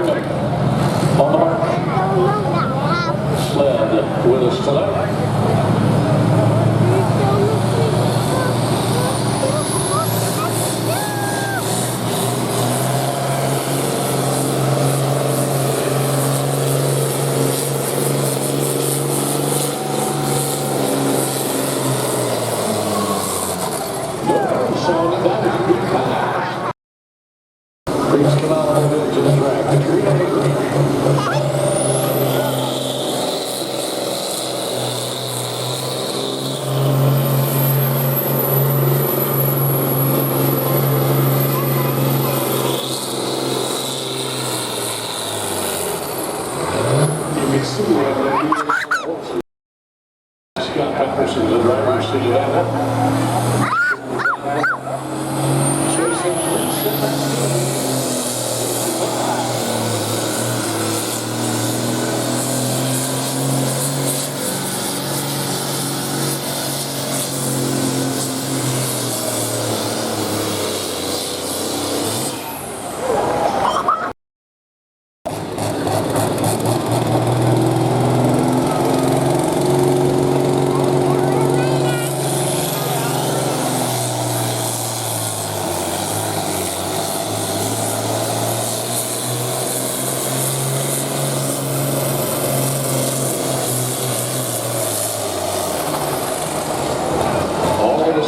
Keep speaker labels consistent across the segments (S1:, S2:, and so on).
S1: pickup. On the mark. Sled with us tonight. Please come out a little bit to the track. You can see Scott Patterson, the driver's seat.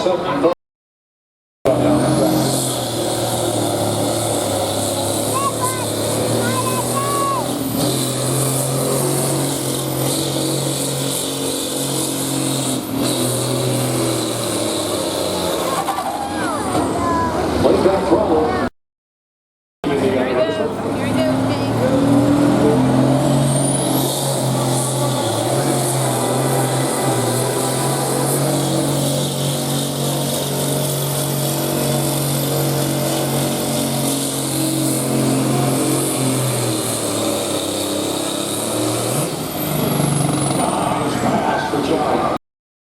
S1: Something Play back throttle.